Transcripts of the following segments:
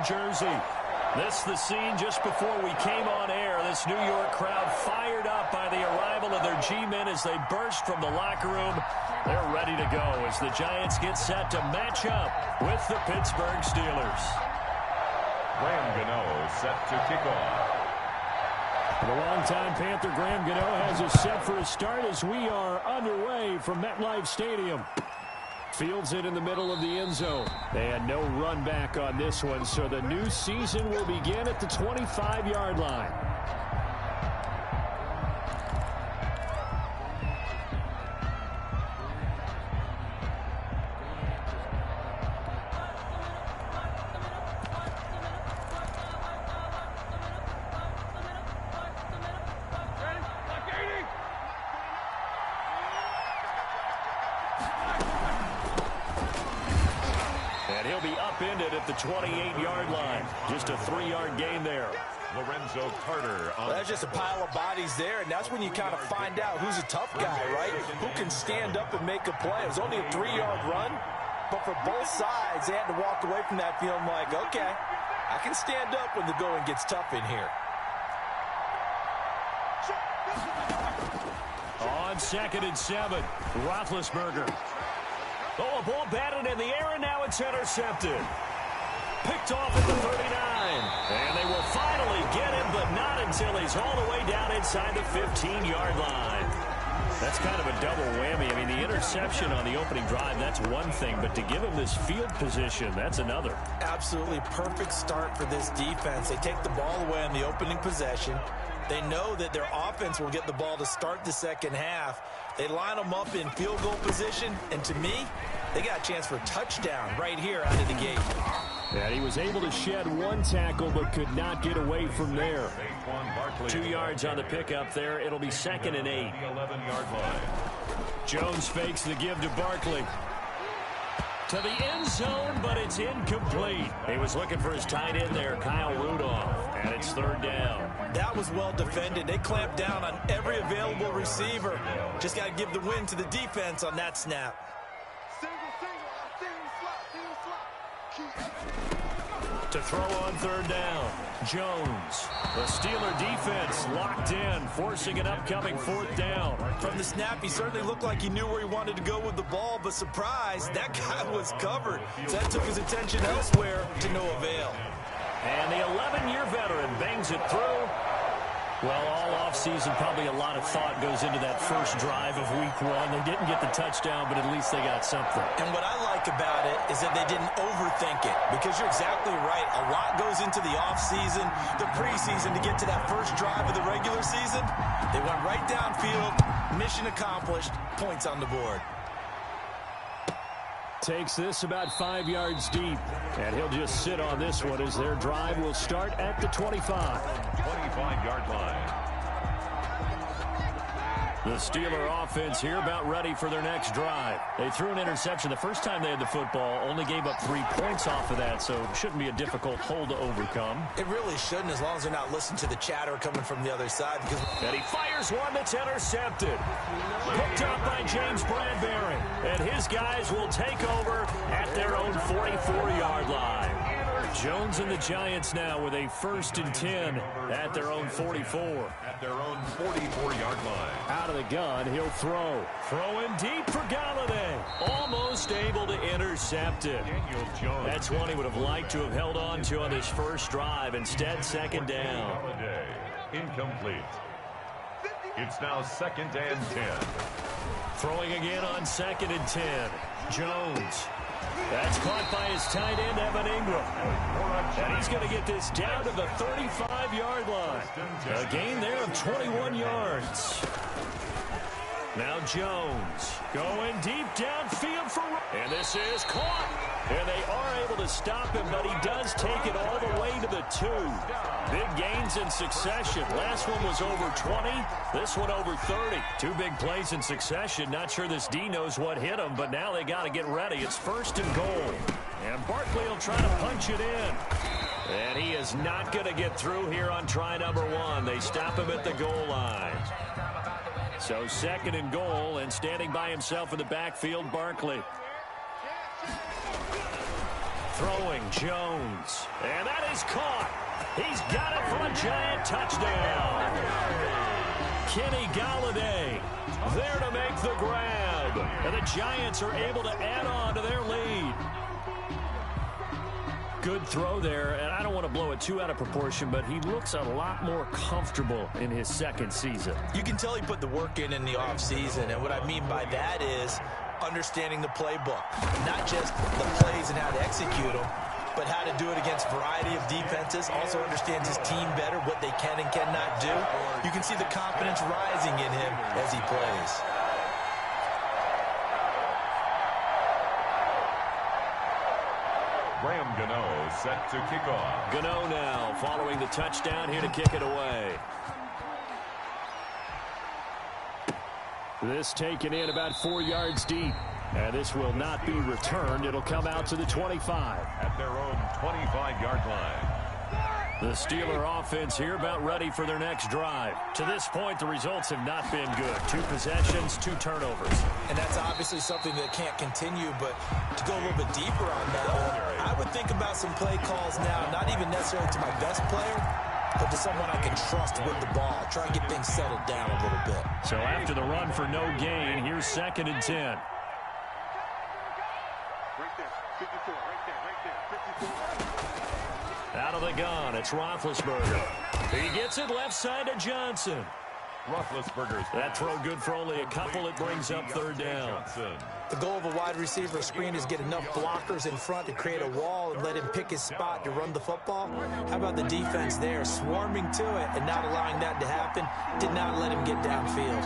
Jersey. This is the scene just before we came on air. This New York crowd fired up by the arrival of their G-men as they burst from the locker room. They're ready to go as the Giants get set to match up with the Pittsburgh Steelers. Graham Gano set to kick off. The longtime Panther Graham Gano has us set for a start as we are underway from MetLife Stadium. Fields it in the middle of the end zone. They had no run back on this one, so the new season will begin at the 25-yard line. At the 28-yard line. Just a 3-yard gain there. Lorenzo Carter. Well, that's just a pile of bodies there, and that's when you kind of find out who's a tough guy, right? Who can stand up and make a play. It was only a 3-yard run, but for both sides, they had to walk away from that feeling like, okay, I can stand up when the going gets tough in here. On 2nd and 7, Roethlisberger. Oh, a ball batted in the air, and now it's intercepted. Picked off at the 39. And they will finally get him, but not until he's all the way down inside the 15-yard line. That's kind of a double whammy. I mean, the interception on the opening drive, that's one thing, but to give him this field position, that's another. Absolutely perfect start for this defense. They take the ball away on the opening possession. They know that their offense will get the ball to start the second half. They line them up in field goal position, and to me, they got a chance for a touchdown right here out of the gate. And he was able to shed one tackle, but could not get away from there. 2 yards on the pickup there. It'll be 2nd and 8. 11-yard line. Jones fakes the give to Barkley. To the end zone, but it's incomplete. He was looking for his tight end there, Kyle Rudolph, and it's 3rd down. That was well defended. They clamped down on every available receiver. Just got to give the win to the defense on that snap. To throw on 3rd down, Jones. The Steeler defense locked in, forcing an upcoming 4th down. From the snap, he certainly looked like he knew where he wanted to go with the ball, but surprise, that guy was covered. So that took his attention elsewhere to no avail. And the 11-year veteran bangs it through. Well, all offseason, probably a lot of thought goes into that first drive of week 1. They didn't get the touchdown, but at least they got something. And what I like about it is that they didn't overthink it, because you're exactly right. A lot goes into the offseason, the preseason to get to that first drive of the regular season. They went right downfield, mission accomplished, points on the board. Takes this about 5 yards deep, and he'll just sit on this one as their drive will start at the 25. 25-yard line. The Steeler offense here about ready for their next drive. They threw an interception the first time they had the football, only gave up 3 points off of that, so it shouldn't be a difficult hole to overcome. It really shouldn't, as long as they're not listening to the chatter coming from the other side. And he fires one that's intercepted. Picked up by James Bradbury. And his guys will take over at their own 44-yard line. Jones and the Giants now with a 1st and 10 at their own 44. At their own 44-yard line. Out of the gun, he'll throw. Throwing deep for Galladay. Almost able to intercept it. Daniel Jones. That's one he would have liked to have held on to on his first drive. Instead, 2nd down. Galladay. Incomplete. It's now 2nd and 10. Throwing again on 2nd and 10. Jones. That's caught by his tight end, Evan Ingram. And he's going to get this down to the 35-yard line. A gain there of 21 yards. Now Jones going deep downfield for... And this is caught. And they are able to stop him, but he does take it all the way to the 2. Big gains in succession. Last one was over 20. This one over 30. 2 big plays in succession. Not sure this D knows what hit him, but now they got to get ready. It's 1st and goal. And Barkley will try to punch it in. And he is not going to get through here on try number 1. They stop him at the goal line. So 2nd and goal, and standing by himself in the backfield, Barkley. Throwing Jones. And that is caught. He's got it for a giant touchdown. Kenny Galladay there to make the grab. And the Giants are able to add on to their lead. Good throw there, and I don't want to blow it too out of proportion, but he looks a lot more comfortable in his second season. You can tell he put the work in the offseason, and what I mean by that is understanding the playbook. Not just the plays and how to execute them, but how to do it against a variety of defenses. Also understands his team better, what they can and cannot do. You can see the confidence rising in him as he plays. Graham Gano set to kick off. Gano now following the touchdown here to kick it away. This taken in about 4 yards deep. And this will not be returned. It'll come out to the 25. At their own 25-yard line. The Steeler offense here about ready for their next drive. To this point, the results have not been good. 2 possessions, 2 turnovers. And that's obviously something that can't continue, but to go a little bit deeper on that, I would think about some play calls now, not even necessarily to my best player, but to someone I can trust with the ball. Try and get things settled down a little bit. So after the run for no gain, here's 2nd and 10. Out of the gun, it's Roethlisberger. He gets it left side to Johnson. Roethlisberger's that throw good for only a couple. It brings up 3rd down. The goal of a wide receiver screen is get enough blockers in front to create a wall and let him pick his spot to run the football. How about the defense there, swarming to it and not allowing that to happen? Did not let him get downfield.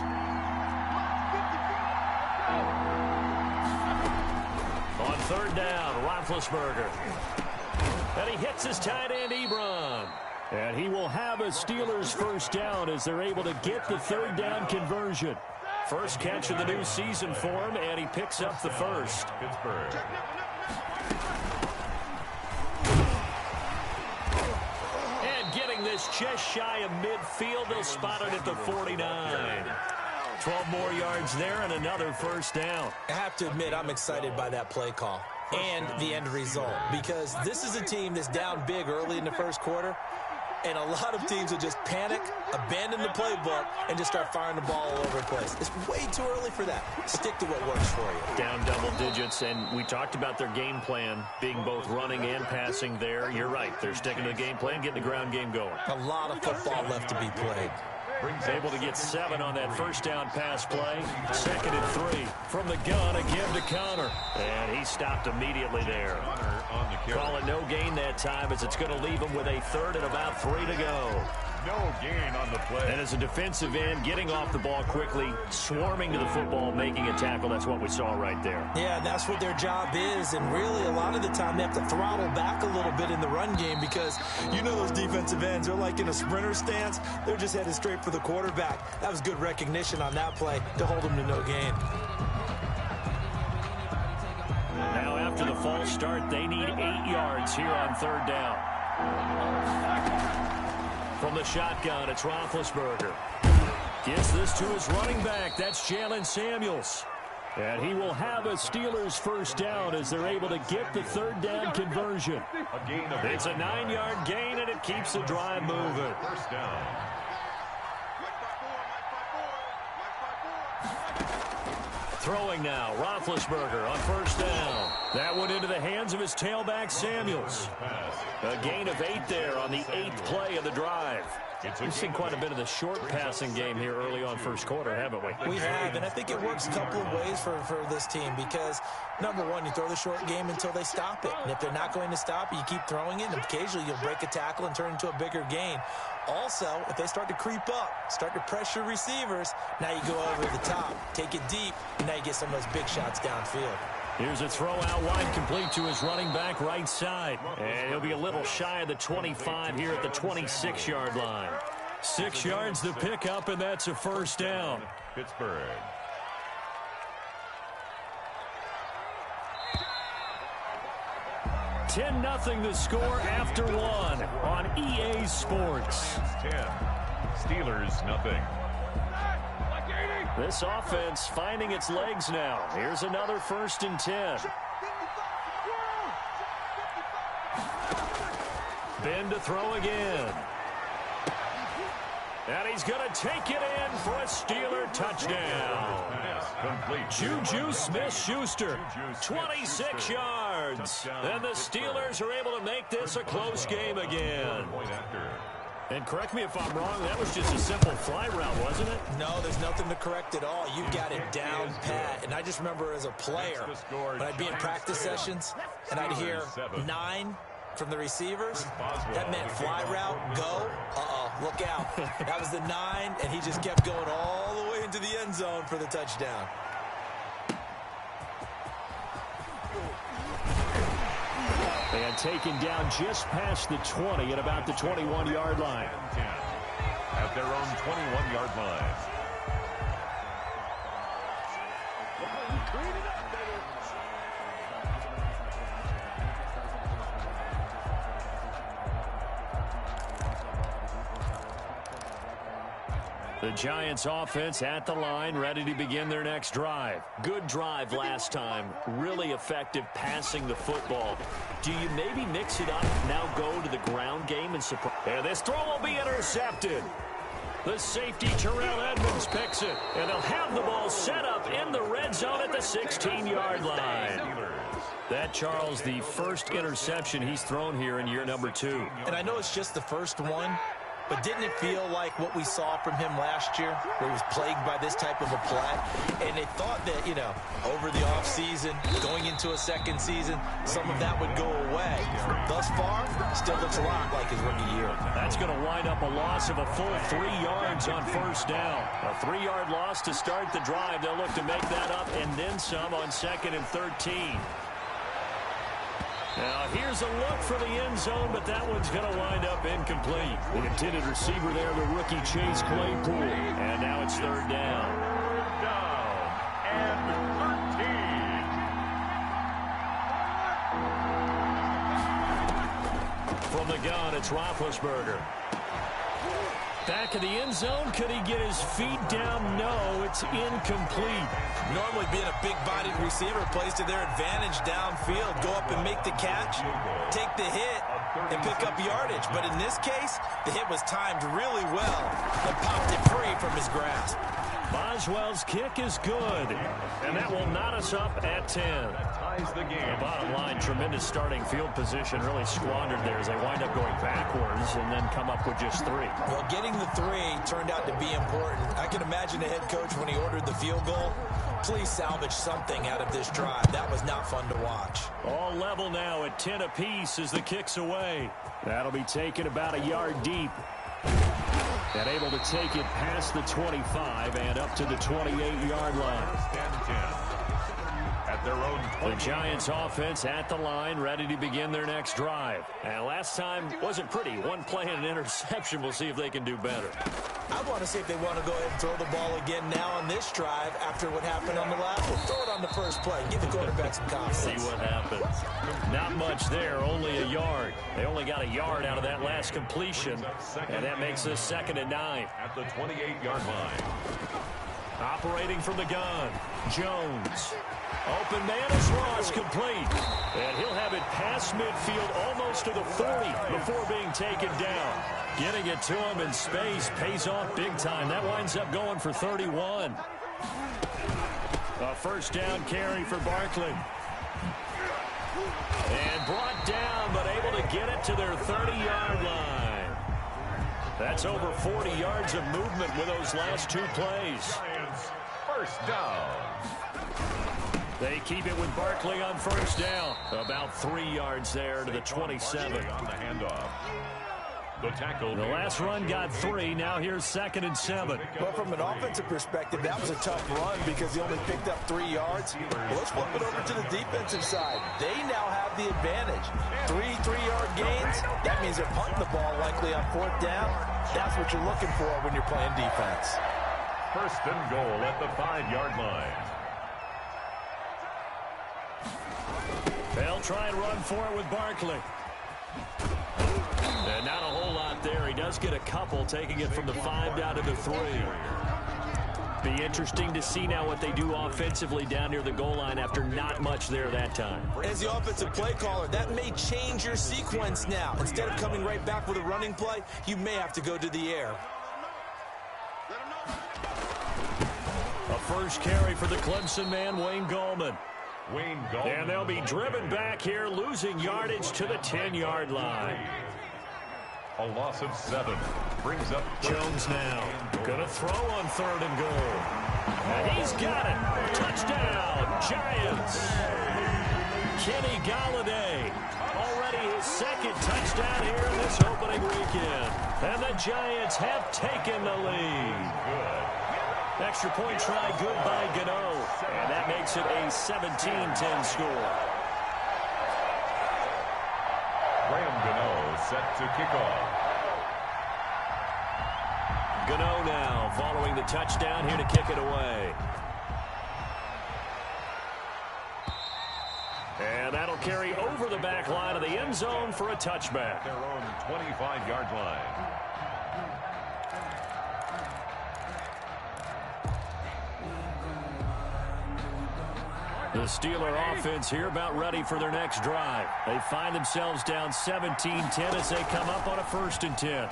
On 3rd down, Roethlisberger. And he hits his tight end, Ebron. And he will have a Steelers 1st down as they're able to get the 3rd down conversion. First catch of the new season for him, and he picks up the 1st. Pittsburgh. And getting this just shy of midfield, they'll spot it at the 49. 12 more yards there and another 1st down. I have to admit, I'm excited by that play call and the end result, because this is a team that's down big early in the 1st quarter, and a lot of teams will just panic, abandon the playbook, and just start firing the ball all over the place. It's way too early for that. Stick to what works for you. Down double digits, and we talked about their game plan being both running and passing there. You're right. They're sticking to the game plan, getting the ground game going. A lot of football left to be played. Able to get 7 on that 1st down pass play. 2nd and 3 from the gun again to Connor. And he stopped immediately there. Call it no gain that time as it's going to leave him with a 3rd and about 3 to go. No gain on the play. And as a defensive end, getting off the ball quickly, swarming to the football, making a tackle. That's what we saw right there. Yeah, that's what their job is. And really, a lot of the time, they have to throttle back a little bit in the run game because you know those defensive ends, they're like in a sprinter stance. They're just headed straight for the quarterback. That was good recognition on that play to hold them to no gain. Now after the false start, they need 8 yards here on 3rd down. From the shotgun, it's Roethlisberger. Gives this to his running back. That's Jalen Samuels. And he will have a Steelers 1st down as they're able to get the 3rd down conversion. It's a 9-yard gain, and it keeps the drive moving. 1st down. Throwing now, Roethlisberger on 1st down. That went into the hands of his tailback, Samuels. A gain of 8 there on the 8th play of the drive. We've seen quite a bit of the short passing game here early on 1st quarter, haven't we? We have, and I think it works a couple of ways for this team because, number one, you throw the short game until they stop it. And if they're not going to stop it, you keep throwing it, and occasionally you'll break a tackle and turn into a bigger gain. Also, if they start to creep up, start to pressure receivers, now you go over the top, take it deep, and now you get some of those big shots downfield. Here's a throw out wide, complete to his running back right side. And he'll be a little shy of the 25 here at the 26-yard line. 6 yards to pick up, and that's a 1st down. Pittsburgh. $10-0 the score after 1 on EA Sports. 10. Steelers nothing. This offense finding its legs now. Here's another 1st and 10. Ben to throw again. And he's going to take it in for a Steeler touchdown. Juju Smith-Schuster, 26 yards. And the Steelers are able to make this a close game again. And correct me if I'm wrong, that was just a simple fly route, wasn't it? No, there's nothing to correct at all. You got it down pat. And I just remember as a player, when I'd be in practice sessions, and I'd hear 9 from the receivers, that meant fly route, go, look out. That was the 9, and he just kept going all the way into the end zone for the touchdown. And taken down just past the 20 at about the 21-yard line. At their own 21-yard line. The Giants offense at the line, ready to begin their next drive. Good drive last time. Really effective passing the football. Do you maybe mix it up, now go to the ground game and surprise? And this throw will be intercepted. The safety, Terrell Edmonds, picks it. And they'll have the ball set up in the red zone at the 16-yard line. That, Charles, the first interception he's thrown here in year number 2. And I know it's just the first one, but didn't it feel like what we saw from him last year, where he was plagued by this type of a play? And they thought that, you know, over the offseason, going into a second season, some of that would go away. Thus far, still looks a lot like his rookie year. That's going to wind up a loss of a full 3 yards on first down. A 3-yard loss to start the drive. They'll look to make that up and then some on 2nd and 13. Now, here's a look for the end zone, but that one's going to wind up incomplete. The intended receiver there, the rookie Chase Claypool. And now it's 3rd down. 3rd down and 13. From the gun, it's Roethlisberger. Back in the end zone, could he get his feet down? No, it's incomplete. Normally being a big-bodied receiver plays to their advantage downfield. Go up and make the catch, take the hit, and pick up yardage. But in this case, the hit was timed really well and popped it free from his grasp. Boswell's kick is good, and that will knot us up at 10. Ties the game. The bottom line, tremendous starting field position, really squandered there as they wind up going backwards and then come up with just 3. Well, getting the 3 turned out to be important. I can imagine the head coach when he ordered the field goal. Please salvage something out of this drive. That was not fun to watch. All level now at 10 apiece as the kick's away. That'll be taken about a yard deep. And able to take it past the 25 and up to the 28-yard line. 10-10. At their own 20. The Giants offense at the line, ready to begin their next drive. And last time wasn't pretty. One play and an interception. We'll see if they can do better. I want to see if they want to go ahead and throw the ball again now on this drive after what happened on the last one. Throw it on the first play. Give the quarterback some confidence. See what happens. Not much there, only a yard. They only got a yard out of that last completion, and that makes this 2nd and 9. At the 28-yard line. Operating from the gun, Jones. Open man is Ross, complete. And he'll have it past midfield almost to the 40 before being taken down. Getting it to him in space pays off big time. That winds up going for 31. A first down carry for Barkley. And brought down, but able to get it to their 30-yard line. That's over 40 yards of movement with those last 2 plays. First down. They keep it with Barkley on first down. About 3 yards there to the 27. On the handoff. The tackle. The last run got 3. Now here's 2nd and 7. Well, from an offensive perspective, that was a tough run because he only picked up 3 yards. Well, let's flip it over to the defensive side. They now have the advantage. 3 3-yard gains. That means they're punting the ball likely on 4th down. That's what you're looking for when you're playing defense. First and goal at the 5-yard line. They'll try and run for it with Barkley. And not a whole lot there. He does get a couple, taking it from the 5 down to the 3. Be interesting to see now what they do offensively down near the goal line after not much there that time. As the offensive play caller, that may change your sequence now. Instead of coming right back with a running play, you may have to go to the air. A first carry for the Clemson man, Wayne Gallman. And they'll be driven back here, losing yardage to the 10-yard line. A loss of 7 brings up Jones now. Going to throw on 3rd and goal. And he's got it. Touchdown, Giants. Kenny Golladay. Already his 2nd touchdown here in this opening weekend. And the Giants have taken the lead. good. Extra point try good by Gano. And that makes it a 17-10 score. Graham Gano set to kick off. Gano now following the touchdown here to kick it away. And that'll carry over the back line of the end zone for a touchback. Their own 25-yard line. The Steeler offense here about ready for their next drive. They find themselves down 17-10 as they come up on a 1st and 10.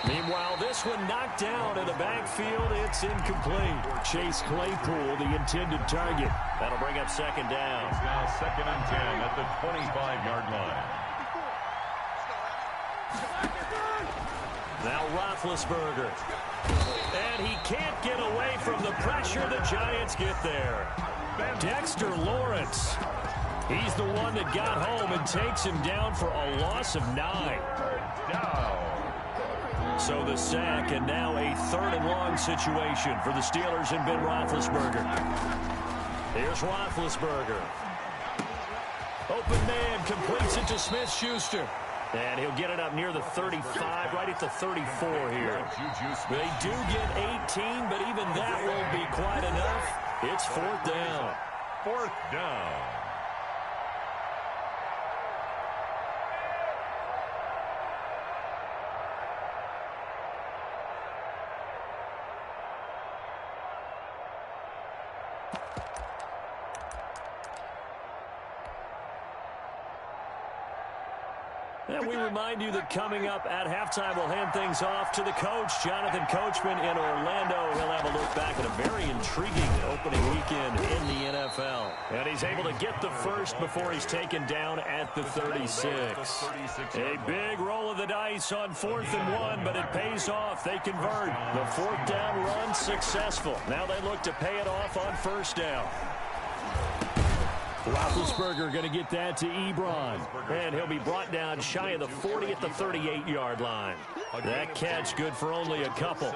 Meanwhile, this one knocked down in the backfield. It's incomplete. Chase Claypool, the intended target. That'll bring up 2nd down. It's now 2nd and 10 at the 25-yard line. Now Roethlisberger. And he can't get away from the pressure. The Giants get there. Dexter Lawrence. He's the one that got home and takes him down for a loss of 9. Down. So the sack, and now a 3rd and long situation for the Steelers and Ben Roethlisberger. Here's Roethlisberger. Open man, completes it to Smith-Schuster. And he'll get it up near the 35, right at the 34 here. They do get 18, but even that won't be quite enough. It's 4th down. 4th down. And we remind you that coming up at halftime, we'll hand things off to the coach, Jonathan Coachman in Orlando. He'll have a look back at a very intriguing opening weekend in the NFL. And he's able to get the first before he's taken down at the 36. A big roll of the dice on 4th and 1, but it pays off. They convert. The 4th down run successful. Now they look to pay it off on 1st down. Roethlisberger going to get that to Ebron. And he'll be brought down shy of the 40 at the 38-yard line. That catch good for only a couple.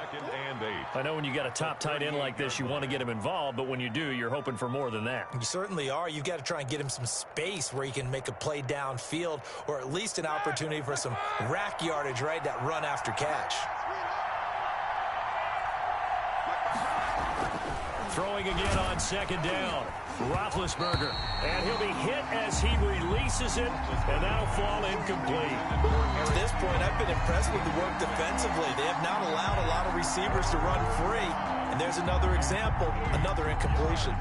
I know when you got a top tight end like this, you want to get him involved, but when you do, you're hoping for more than that. You certainly are. You've got to try and get him some space where he can make a play downfield, or at least an opportunity for some rack yardage, right? That run after catch. Throwing again on 2nd down. Roethlisberger. And he'll be hit as he releases it, and that'll fall incomplete. To this point, I've been impressed with the work defensively. They have not allowed a lot of receivers to run free. And there's another example, another incompletion.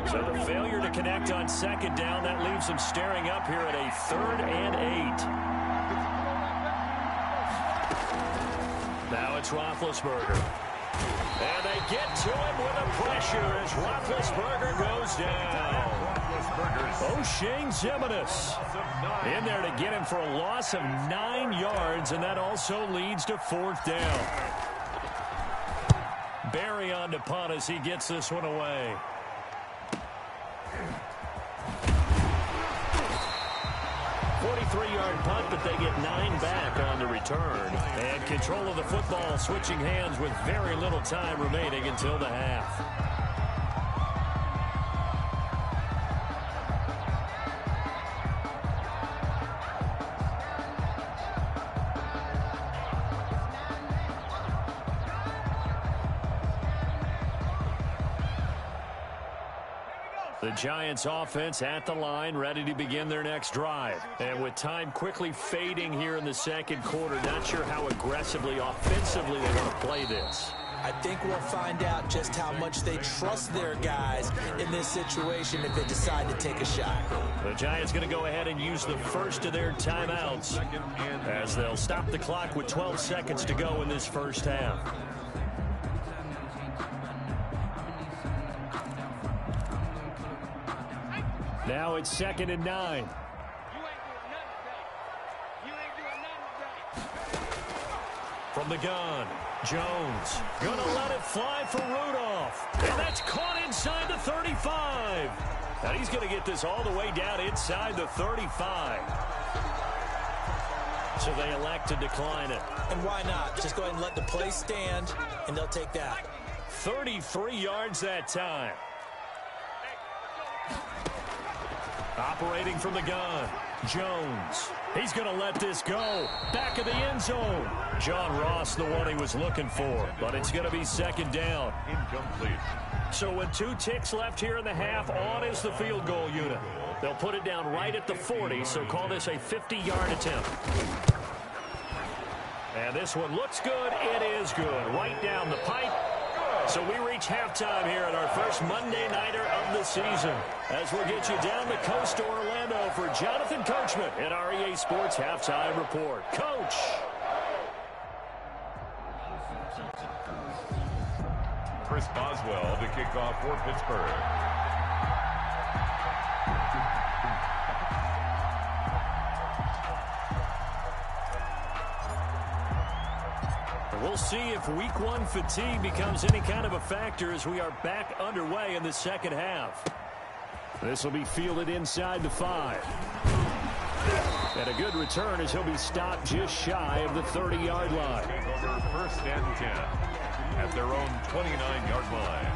So the failure to connect on 2nd down, that leaves them staring up here at a 3rd and 8. Now it's Roethlisberger. And they get to him with a pressure as Roethlisberger goes down. O'Shane Ximines in there to get him for a loss of 9 yards, and that also leads to 4th down. Barry on to punt as he gets this one away. Three-yard punt, but they get 9 back on the return. And control of the football switching hands with very little time remaining until the half. The Giants offense at the line, ready to begin their next drive. And with time quickly fading here in the second quarter, not sure how aggressively, offensively they want to play this. I think we'll find out just how much they trust their guys in this situation if they decide to take a shot. The Giants going to go ahead and use the first of their timeouts as they'll stop the clock with 12 seconds to go in this first half. Now it's 2nd and 9. From the gun, Jones gonna let it fly for Rudolph. And that's caught inside the 35. And he's gonna get this all the way down inside the 35. So they elect to decline it. And why not? Just go ahead and let the play stand, and they'll take that. 33 yards that time. Operating from the gun, Jones. He's going to let this go. Back of the end zone. John Ross, the one he was looking for. But it's going to be 2nd down. Incomplete. So with 2 ticks left here in the half, on is the field goal unit. They'll put it down right at the 40, so call this a 50-yard attempt. And this one looks good. It is good. Right down the pipe. So we reach halftime here at our first Monday Nighter of the season. As we'll get you down the coast to Orlando for Jonathan Coachman at our EA Sports Halftime Report. Coach. Chris Boswell to kick off for Pittsburgh. We'll see if week 1 fatigue becomes any kind of a factor as we are back underway in the second half. This will be fielded inside the 5. And a good return as he'll be stopped just shy of the 30-yard line. Over 1st and 10 at their own 29-yard line.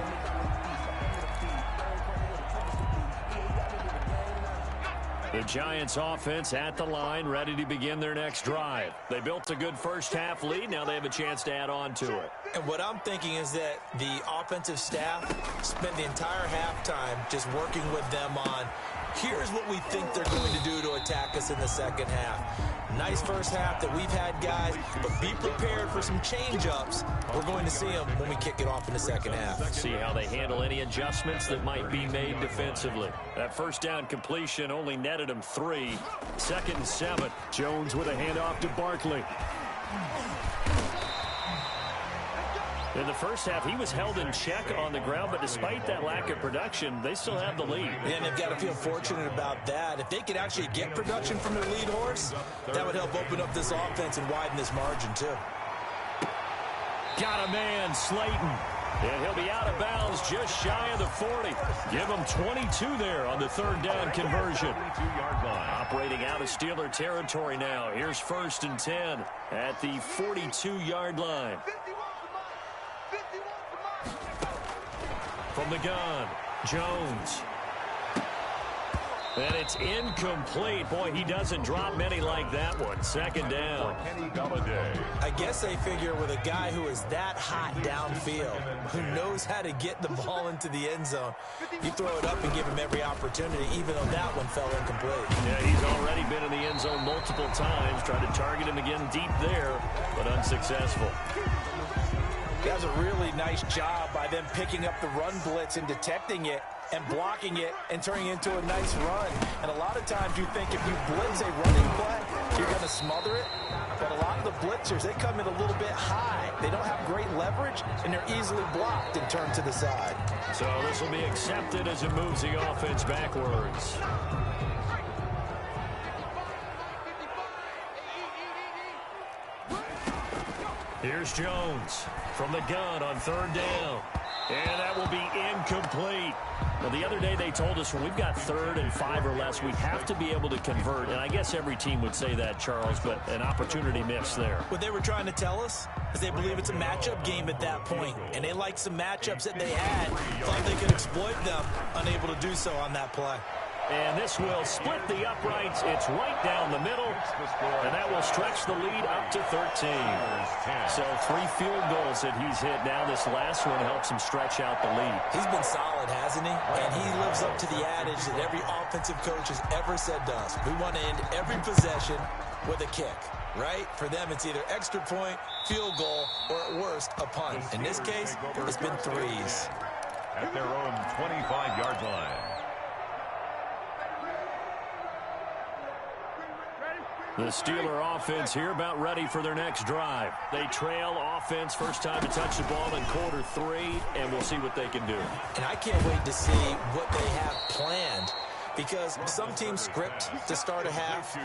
The Giants offense at the line, ready to begin their next drive. They built a good first half lead. Now they have a chance to add on to it. And what I'm thinking is that the offensive staff spent the entire halftime just working with them on, here's what we think they're going to do to attack us in the second half. Nice first half that we've had, guys, but be prepared for some change-ups. We're going to see them when we kick it off in the second half. See how they handle any adjustments that might be made defensively. That first down completion only netted them 3. 2nd and 7. Jones with a handoff to Barkley. In the first half, he was held in check on the ground, but despite that lack of production, they still have the lead. And they've got to feel fortunate about that. If they could actually get production from their lead horse, that would help open up this offense and widen this margin, too. Got a man, Slayton. And he'll be out of bounds just shy of the 40. Give him 22 there on the 3rd down conversion. 22-yard line. Operating out of Steeler territory now. Here's 1st and 10 at the 42-yard line. From the gun, Jones. And it's incomplete. Boy, he doesn't drop many like that one. 2nd down. I guess they figure with a guy who is that hot downfield, who knows how to get the ball into the end zone, you throw it up and give him every opportunity, even though that one fell incomplete. Yeah, he's already been in the end zone multiple times. Tried to target him again deep there, but unsuccessful. That was a really nice job by them picking up the run blitz and detecting it and blocking it and turning it into a nice run. And a lot of times you think if you blitz a running play, you're going to smother it. But a lot of the blitzers, they come in a little bit high. They don't have great leverage, and they're easily blocked and turned to the side. So this will be accepted as it moves the offense backwards. Here's Jones from the gun on 3rd down. And that will be incomplete. Well, the other day they told us when we've got 3rd and 5 or less, we have to be able to convert. And I guess every team would say that, Charles, but an opportunity missed there. What they were trying to tell us is they believe it's a matchup game at that point. And they liked some matchups that they had, thought they could exploit them, unable to do so on that play. And this will split the uprights. It's right down the middle. And that will stretch the lead up to 13. So 3 field goals that he's hit now. This last one helps him stretch out the lead. He's been solid, hasn't he? And he lives up to the adage that every offensive coach has ever said to us. We want to end every possession with a kick, right? For them, it's either extra point, field goal, or at worst, a punt. In this case, it's been 3s. At their own 25-yard line. The Steeler offense here about ready for their next drive. They trail offense, first time to touch the ball in quarter 3, and we'll see what they can do. And I can't wait to see what they have planned, because some teams script to start a half.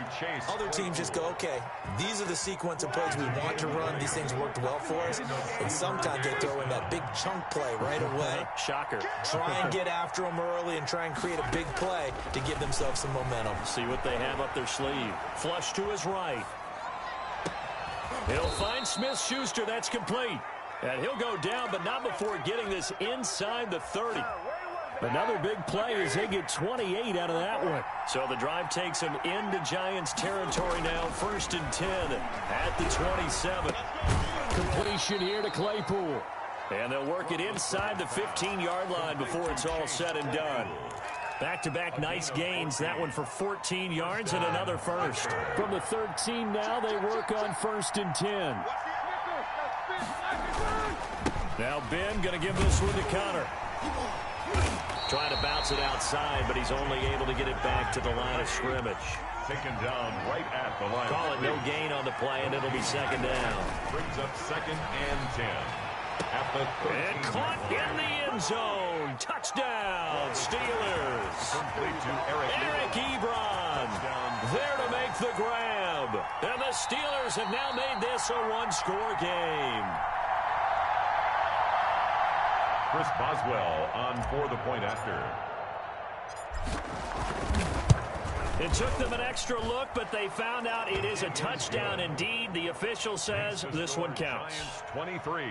Other teams just go, okay, these are the sequence of plays we want to run. These things worked well for us. And sometimes they throw in that big chunk play right away. Shocker. Try and get after them early and try and create a big play to give themselves some momentum. See what they have up their sleeve. Flush to his right. He'll find Smith-Schuster. That's complete. And he'll go down, but not before getting this inside the 30. Another big play as they get 28 out of that one. So the drive takes them into Giants territory now. 1st and 10 at the 27. Completion here to Claypool. And they'll work it inside the 15-yard line before it's all said and done. Back-to-back nice gains. That one for 14 yards and another first. From the 13 now, they work on 1st and 10. Now Ben going to give this one to Connor. Trying to bounce it outside, but he's only able to get it back to the line of scrimmage. Taken down right at the line. Call it no gain on the play, and it'll be 2nd down. Brings up 2nd and 10. At the 13. And caught in the end zone. Touchdown, Steelers. Complete to Eric Ebron. There to make the grab. And the Steelers have now made this a 1-score game. Chris Boswell on for the point after. It took them an extra look, but they found out it is a touchdown indeed. The official says this one counts. 23.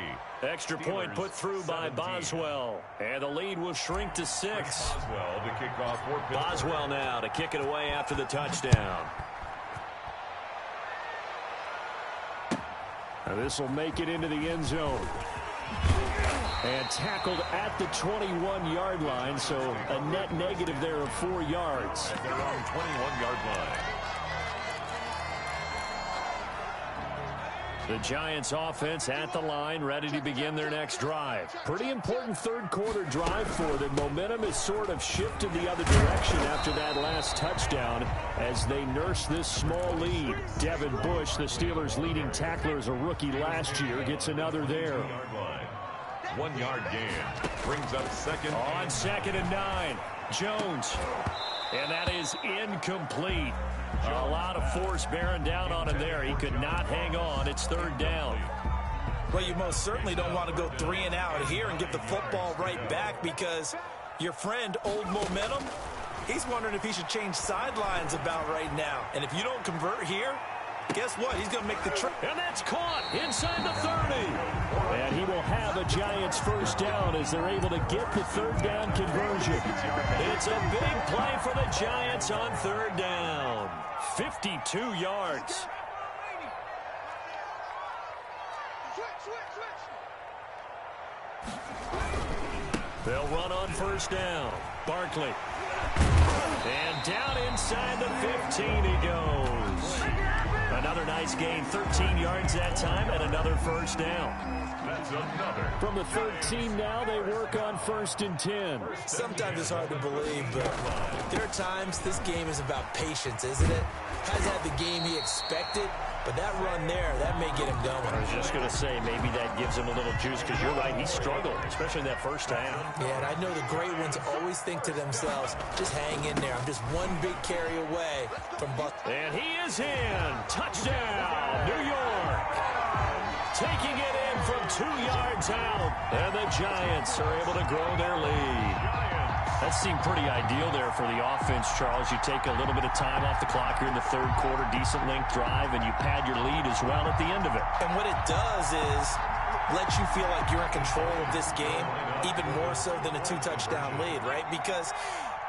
Extra point put through by Boswell. And the lead will shrink to 6. Boswell to kick off for Pittsburgh. Boswell now to kick it away after the touchdown. Now this will make it into the end zone. And tackled at the 21-yard line, so a net negative there of 4 yards. At their own 21-yard line. The Giants offense at the line, ready to begin their next drive. Pretty important third-quarter drive for them. Momentum has sort of shifted the other direction after that last touchdown as they nurse this small lead. Devin Bush, the Steelers' leading tackler as a rookie last year, gets another there. 1-yard gain. Brings up 2nd. On 2nd and 9. Jones. And that is incomplete. A lot of force bearing down on him there. He could not hang on. It's 3rd down. Well, you most certainly don't want to go 3 and out here and get the football right back, because your friend, Old Momentum, he's wondering if he should change sidelines about right now. And if you don't convert here, guess what? He's going to make the trip. And that's caught inside the 30. And he will have a Giants 1st down as they're able to get the 3rd down conversion. It's a big play for the Giants on 3rd down. 52 yards. They'll run on 1st down. Barkley. And down inside the 15 he goes. Another nice gain, 13 yards that time, and another 1st down. That's another. From the 13 now, they work on 1st and 10. Sometimes it's hard to believe, but there are times this game is about patience, isn't it? Hasn't had the game he expected, but that run there, that may get him going. I was just going to say, maybe that gives him a little juice, because you're right, he struggled, especially in that 1st half. Yeah, and I know the great ones always think to themselves, just hang in there. I'm just one big carry away from Buck. And he is in. Touchdown, New York. Taking it in from 2 yards out. And the Giants are able to grow their lead. That seemed pretty ideal there for the offense, Charles. You take a little bit of time off the clock here in the 3rd quarter, decent length drive, and you pad your lead as well at the end of it. And what it does is let you feel like you're in control of this game, even more so than a 2-touchdown lead, right? Because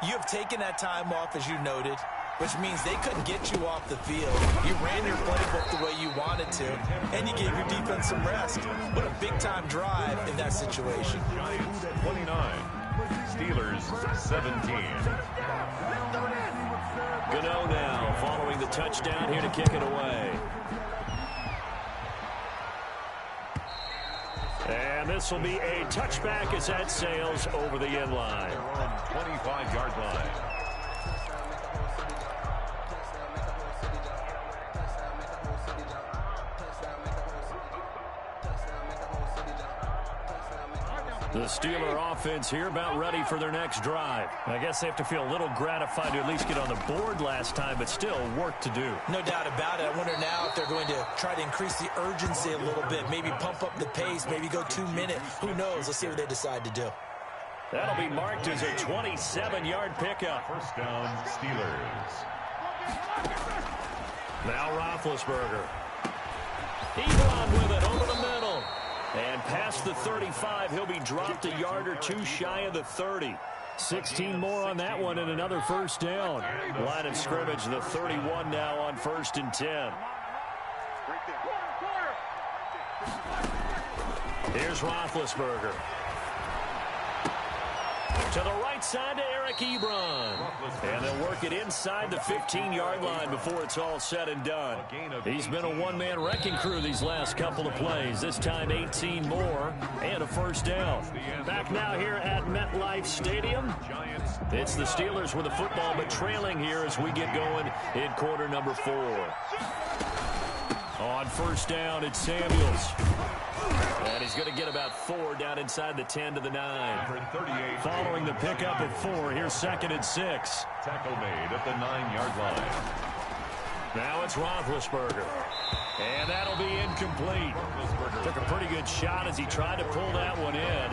You have taken that time off, as you noted, which means they couldn't get you off the field. You ran your playbook the way you wanted to, and you gave your defense some rest. What a big-time drive in that situation. Giants 29, Steelers 17. Gano now following the touchdown here to kick it away. And this will be a touchback as that sails over the end line. They're on 25-yard line. The Steeler offense here about ready for their next drive. I guess they have to feel a little gratified to at least get on the board last time, but still work to do. No doubt about it. I wonder now if they're going to try to increase the urgency a little bit, maybe pump up the pace, maybe go 2 minutes. Who knows? Let's see what they decide to do. That'll be marked as a 27-yard pickup. First down, Steelers. Now Roethlisberger. Ebron with it over the middle. And past the 35, he'll be dropped a yard or two shy of the 30. 16 more on that one and another first down. Line of scrimmage, the 31 now on 1st and 10. Here's Roethlisberger. To the right side to Eric Ebron. And they'll work it inside the 15-yard line before it's all said and done. He's been a one-man wrecking crew these last couple of plays. This time 18 more and a first down. Back now here at MetLife Stadium. It's the Steelers with the football, but trailing here as we get going in quarter number 4. On first down, it's Samuels. And he's going to get about 4 down inside the 10 to the 9. Following the pickup of 4, here's 2nd and 6. Tackle made at the 9-yard line. Now it's Roethlisberger. And that'll be incomplete. Took a pretty good shot as he tried to pull that one in.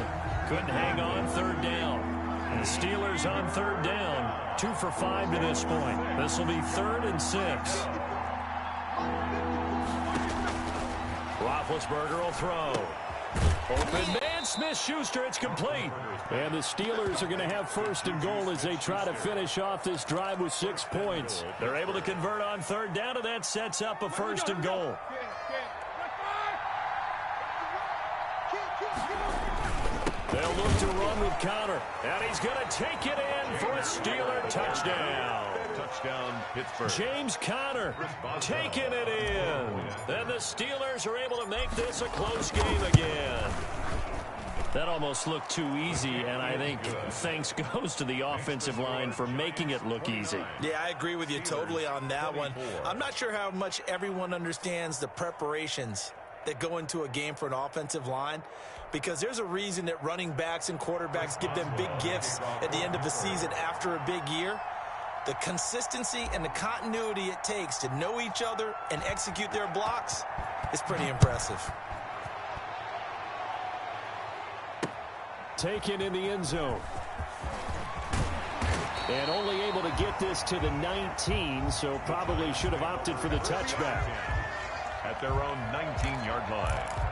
Couldn't hang on 3rd down. And the Steelers on 3rd down. 2 for 5 to this point. This will be 3rd and 6. Roethlisberger will throw. Open man, Smith-Schuster, it's complete. And the Steelers are going to have 1st and goal as they try to finish off this drive with 6 points. They're able to convert on 3rd down, and that sets up a 1st and goal. They'll look to run with Connor, and he's going to take it in for a Steeler touchdown. Touchdown, Pittsburgh. James Conner taking it in. And the Steelers are able to make this a close game again. That almost looked too easy, and I think thanks goes to the offensive line for making it look easy. Yeah, I agree with you totally on that one. I'm not sure how much everyone understands the preparations that go into a game for an offensive line, because there's a reason that running backs and quarterbacks give them big gifts at the end of the season after a big year. The consistency and the continuity it takes to know each other and execute their blocks is pretty impressive. Taken in the end zone. And only able to get this to the 19, so probably should have opted for the touchback. At their own 19-yard line.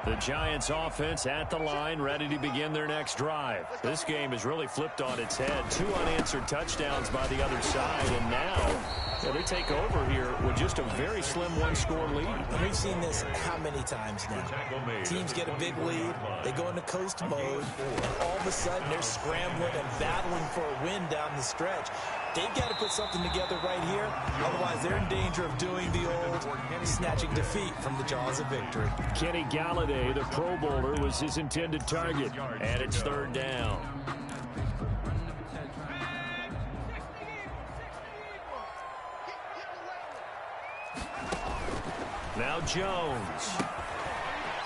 The Giants offense at the line, ready to begin their next drive. This game has really flipped on its head. 2 unanswered touchdowns by the other side, and now they take over here with just a very slim 1-score lead. We've seen this how many times now? Teams get a big lead, they go into coast mode, and all of a sudden they're scrambling and battling for a win down the stretch. They've got to put something together right here. Otherwise, they're in danger of doing the old snatching defeat from the jaws of victory. Kenny Galladay, the Pro Bowler, was his intended target. And it's 3rd down. Now Jones.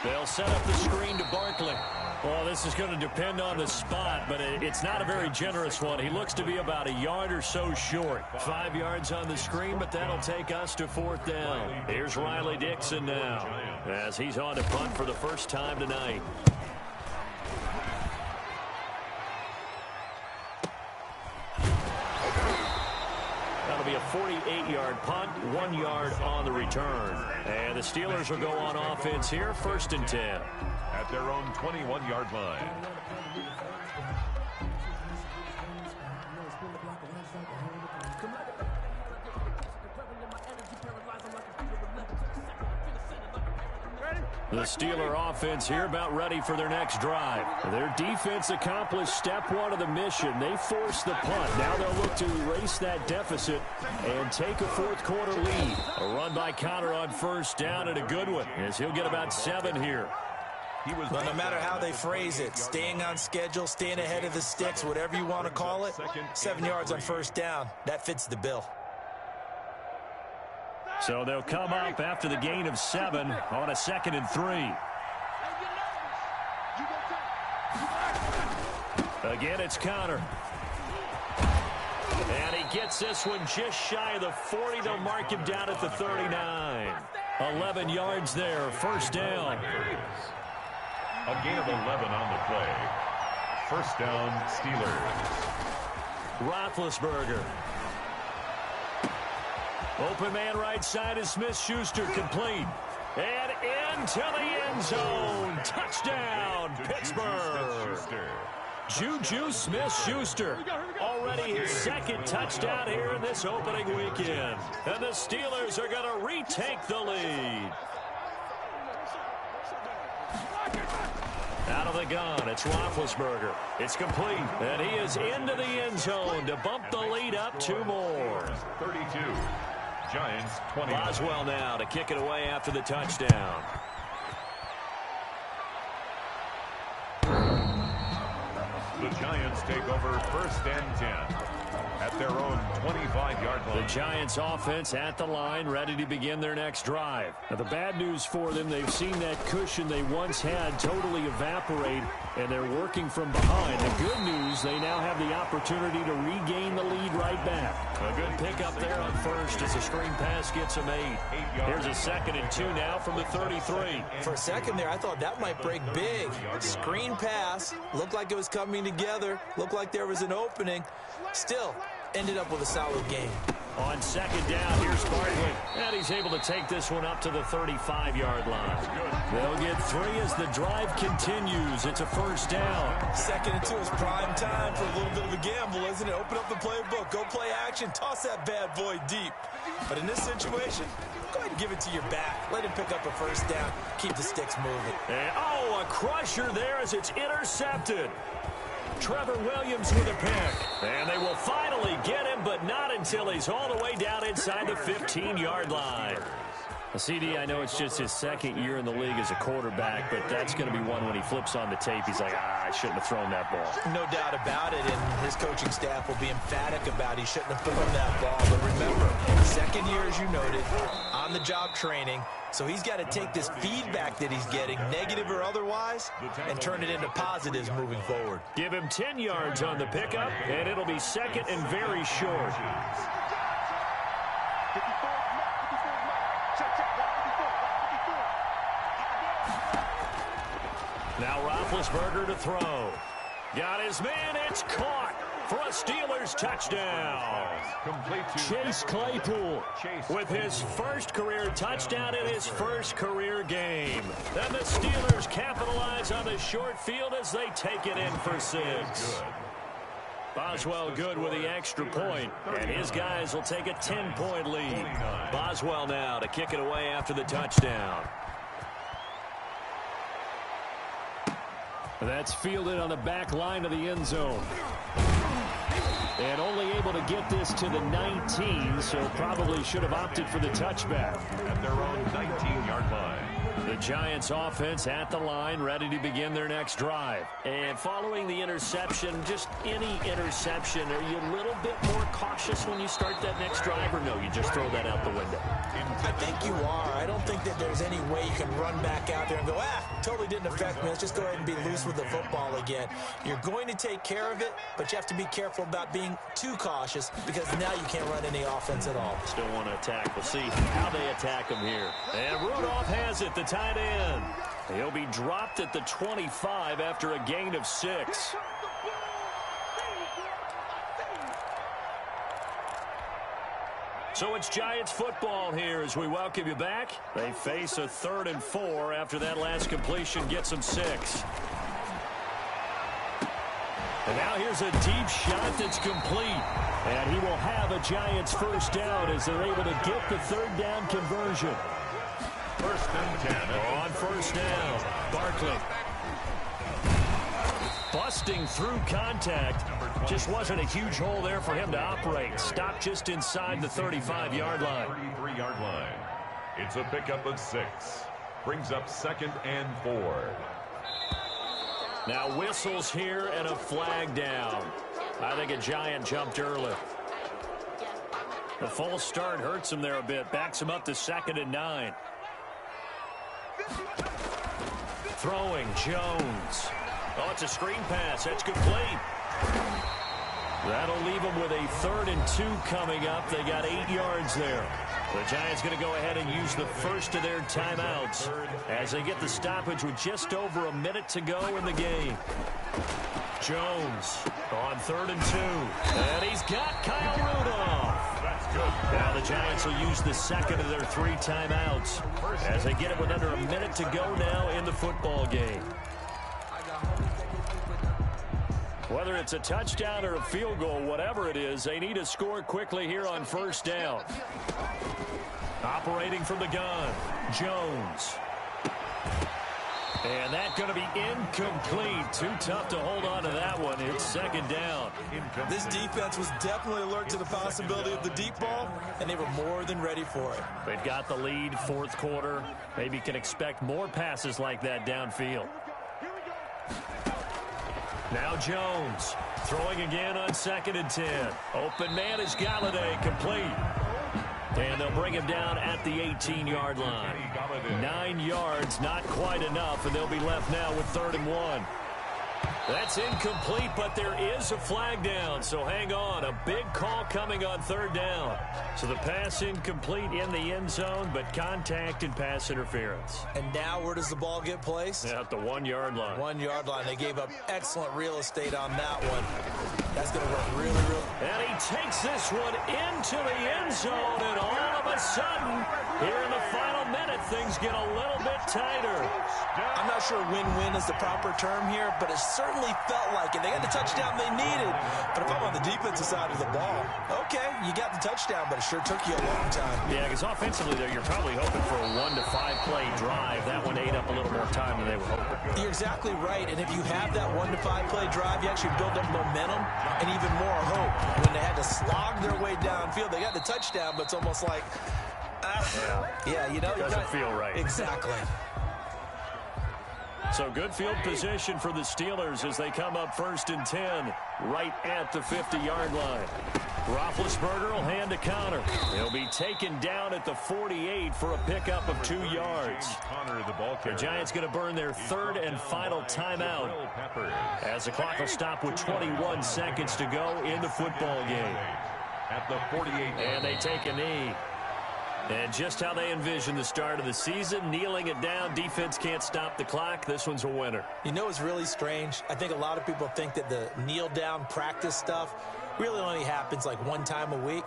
They'll set up the screen to Barkley. Well, this is going to depend on the spot, but it's not a very generous one. He looks to be about a yard or so short. 5 yards on the screen, but that'll take us to 4th down. Here's Riley Dixon now as he's on to punt for the first time tonight. That'll be a 48-yard punt, 1 yard on the return. And the Steelers will go on offense here, 1st and 10. At at their own 21-yard line. The Steeler offense here about ready for their next drive. Their defense accomplished step one of the mission. They forced the punt. Now they'll look to erase that deficit and take a fourth quarter lead. A run by Connor on first down, and a good one, as he'll get about 7 here. Well, no matter how they phrase it, staying on schedule, staying ahead of the sticks, whatever you want to call it, 7 yards on first down, that fits the bill. So they'll come up after the gain of 7 on a 2nd and 3. Again, it's Connor. And he gets this one just shy of the 40. They'll mark him down at the 39. 11 yards there, first down. A gain of 11 on the play. First down, Steelers. Roethlisberger. Open man right side is Smith-Schuster, complete. And into the end zone. Touchdown, Pittsburgh. Juju Smith-Schuster. Already his 2nd touchdown here in this opening weekend. And the Steelers are going to retake the lead. Out of the gun, it's Roethlisberger. It's complete, and he is into the end zone to bump the lead up 2 more. 32. Giants 20. Boswell now to kick it away after the touchdown. The Giants take over first and 10 at their own 25-yard line. The Giants offense at the line, ready to begin their next drive. Now, the bad news for them, they've seen that cushion they once had totally evaporate, and they're working from behind. The good news, they now have the opportunity to regain the lead right back. A good pickup there on first as the screen pass gets them 8. Here's a 2nd and 2 now from the 33. For a second there, I thought that might break big. Screen pass, looked like it was coming together, looked like there was an opening. Still, ended up with a solid game. On 2nd down, here's Bartlett, and he's able to take this one up to the 35-yard line. They'll get 3 as the drive continues. It's a first down. 2nd and 2 is prime time for a little bit of a gamble, isn't it? Open up the playbook, go play action, toss that bad boy deep. But in this situation, go ahead and give it to your back. Let him pick up a first down, keep the sticks moving. And, a crusher there as it's intercepted. Trevor Williams with a pick. And they will finally get him, but not until he's all the way down inside the 15-yard line. CD, I know it's just his 2nd year in the league as a quarterback, but that's going to be one when he flips on the tape. He's like, I shouldn't have thrown that ball. No doubt about it, and his coaching staff will be emphatic about he shouldn't have thrown that ball. But remember, 2nd year, as you noted, on-the-job training, so he's got to take this feedback that he's getting, negative or otherwise, and turn it into positives moving forward. Give him 10 yards on the pickup, and it'll be 2nd and very short. Now Roethlisberger to throw. Got his man, it's caught for a Steelers touchdown. Chase Claypool with his first career touchdown in his first career game. Then the Steelers capitalize on the short field as they take it in for 6. Boswell good with the extra point, and his guys will take a 10-point lead. Boswell now to kick it away after the touchdown. That's fielded on the back line of the end zone. And only able to get this to the 19, so probably should have opted for the touchback. At their own 19-yard line. The Giants offense at the line, ready to begin their next drive. And following the interception, just any interception, are you a little bit more cautious when you start that next drive, or no, you just throw that out the window? I think you are. I don't think that there's any way you can run back out there and go, totally didn't affect me. Let's just go ahead and be loose with the football again. You're going to take care of it, but you have to be careful about being too cautious because now you can't run any offense at all. Still want to attack. We'll see how they attack him here. And Rudolph has it, the tight end. He'll be dropped at the 25 after a gain of 6. So it's Giants football here as we welcome you back. They face a 3rd and 4 after that last completion gets them 6. And now here's a deep shot that's complete. And he will have a Giants first down as they're able to get the 3rd down conversion. 1st and 10. On first down, Barkley. Busting through contact. Just wasn't a huge hole there for him to operate. Stopped just inside the 35-yard line. 33-yard line. It's a pickup of 6. Brings up 2nd and 4. Now whistles here and a flag down. I think a Giant jumped early. The false start hurts him there a bit. Backs him up to 2nd and 9. Throwing, Jones. Oh, it's a screen pass. That's complete. That'll leave them with a 3rd and 2 coming up. They got 8 yards there. The Giants going to go ahead and use the first of their timeouts as they get the stoppage with just over a minute to go in the game. Jones on 3rd and 2. And he's got Kyle Rudolph. That's good. Now the Giants will use the second of their 3 timeouts as they get it with under a minute to go now in the football game. Whether it's a touchdown or a field goal, whatever it is, they need to score quickly here on first down. Operating from the gun, Jones. And that's going to be incomplete. Too tough to hold on to that one. It's 2nd down. This defense was definitely alert to the possibility of the deep ball, and they were more than ready for it. They've got the lead, 4th quarter. Maybe can expect more passes like that downfield. Now Jones throwing again on 2nd and 10. Open man is Galladay, complete. And they'll bring him down at the 18-yard line. 9 yards, not quite enough, and they'll be left now with 3rd and 1. That's incomplete, but there is a flag down, so hang on. A big call coming on 3rd down. So the pass incomplete in the end zone, but contact and pass interference. And now where does the ball get placed? At the 1-yard line. 1-yard line. They gave up excellent real estate on that one. That's going to work really, really. And he takes this one into the end zone, and all of a sudden, here in the final minute, things get a little bit tighter. I'm not sure win-win is the proper term here, but it certainly felt like it. They got the touchdown they needed. But if I'm on the defensive side of the ball, okay, you got the touchdown, but it sure took you a long time. Yeah, because offensively there, you're probably hoping for a 1 to 5 play drive. That one ate up a little more time than they were hoping. You're exactly right, and if you have that 1 to 5 play drive, you actually build up momentum and even more hope. When they had to slog their way downfield, they got the touchdown, but it's almost like, yeah, you know. Doesn't feel right. Exactly. So good field position for the Steelers as they come up 1st and 10 right at the 50-yard line. Roethlisberger will hand a counter. He'll be taken down at the 48 for a pickup of 2 yards. The Giants going to burn their 3rd and final timeout as the clock will stop with 21 seconds to go in the football game. At the 48. And they take a knee. And just how they envision the start of the season, kneeling it down, defense can't stop the clock. This one's a winner. You know what's really strange? I think a lot of people think that the kneel-down practice stuff really only happens like 1 time a week.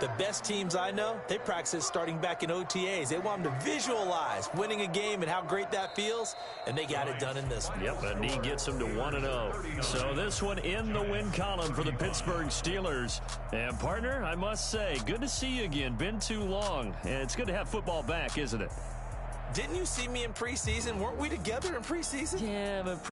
The best teams I know, they practice it starting back in OTAs. They want them to visualize winning a game and how great that feels, and they got it done in this one. Yep, a knee gets them to 1-0. So this one in the win column for the Pittsburgh Steelers. And, partner, I must say, good to see you again. Been too long, and it's good to have football back, isn't it? Didn't you see me in preseason? Weren't we together in preseason? Yeah, but